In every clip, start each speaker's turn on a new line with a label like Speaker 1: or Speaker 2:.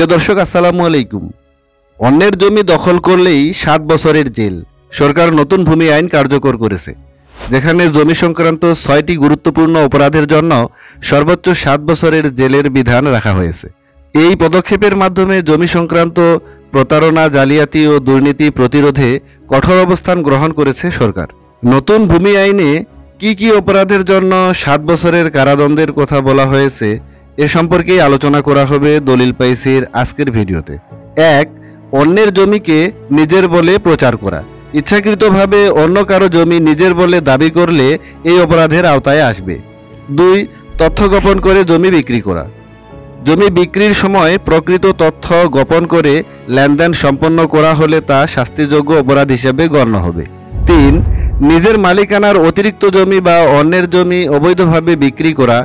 Speaker 1: প্রিয় দর্শক আসসালামু আলাইকুম। অন্যের জমি দখল করলেই 7 বছরের জেল সরকার নতুন ভূমি আইন কার্যকর করেছে, যেখানে জমি সংক্রান্ত 6টি গুরুত্বপূর্ণ অপরাধের জন্য সর্বোচ্চ 7 বছরের জেলের বিধান রাখা হয়েছে। এই পদক্ষেপের মাধ্যমে জমি সংক্রান্ত প্রতারণা, জালিয়াতি ও দুর্নীতি প্রতিরোধে কঠোর অবস্থান গ্রহণ করেছে সরকার। নতুন ভূমি আইনে কি অপরাধের জন্য 7 বছরের কারাদণ্ডের কথা বলা হয়েছে এ সম্পর্কেই আলোচনা করা হবে দলিল পাইসির আজকের ভিডিওতে। 1. অন্যের জমিকে নিজের বলে প্রচার করা। ইচ্ছাকৃতভাবে অন্য কারো জমি নিজের বলে দাবি করলে এই অপরাধের আওতায় আসবে। 2. তথ্য গোপন করে জমি বিক্রি করা। জমি বিক্রির সময় প্রকৃত তথ্য গোপন করে লেনদেন সম্পন্ন করা হলে তা শাস্তিযোগ্য অপরাধ হিসেবে গণ্য হবে। 3. নিজের মালিকানার অতিরিক্ত জমি বা অন্যের জমি অবৈধভাবে বিক্রি করা।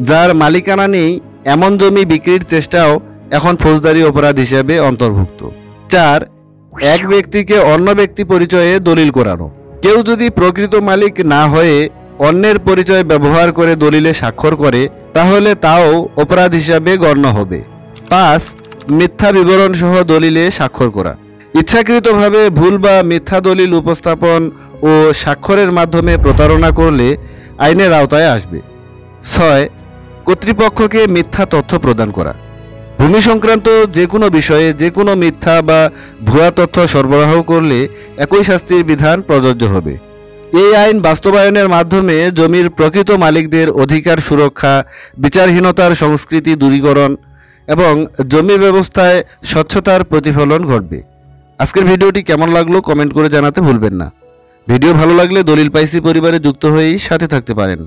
Speaker 1: যার মালিকানা নেই এমন জমি বিক্রির চেষ্টাও এখন ফৌজদারি অপরাধ হিসেবে অন্তর্ভুক্ত। 4. এক ব্যক্তিকে অন্য ব্যক্তি পরিচয়ে দলিল করানো। কেউ যদি প্রকৃত মালিক না হয়ে অন্যের পরিচয় ব্যবহার করে দলিলে স্বাক্ষর করে তাহলে তাও অপরাধ হিসাবে গণ্য হবে। 5. মিথ্যা বিবরণ সহ দলিলে স্বাক্ষর করা। ইচ্ছাকৃতভাবে ভুল বা মিথ্যা দলিল উপস্থাপন ও স্বাক্ষরের মাধ্যমে প্রতারণা করলে আইনের আওতায় আসবে। 6. কর্তৃপক্ষকে মিথ্যা তথ্য প্রদান করা। ভূমি সংক্রান্ত যে কোনো বিষয়ে যে কোনো মিথ্যা বা ভুয়া তথ্য সরবরাহ করলে একই শাস্তির বিধান প্রযোজ্য হবে। এই আইন বাস্তবায়নের মাধ্যমে জমির প্রকৃত মালিকদের অধিকার সুরক্ষা, বিচারহীনতার সংস্কৃতি দূরীকরণ এবং জমি ব্যবস্থায় স্বচ্ছতার প্রতিফলন ঘটবে। আজকের ভিডিওটি কেমন লাগলো কমেন্ট করে জানাতে ভুলবেন না। ভিডিও ভালো লাগলে দলিল পাইসি পরিবারে যুক্ত হয়েই সাথে থাকতে পারেন।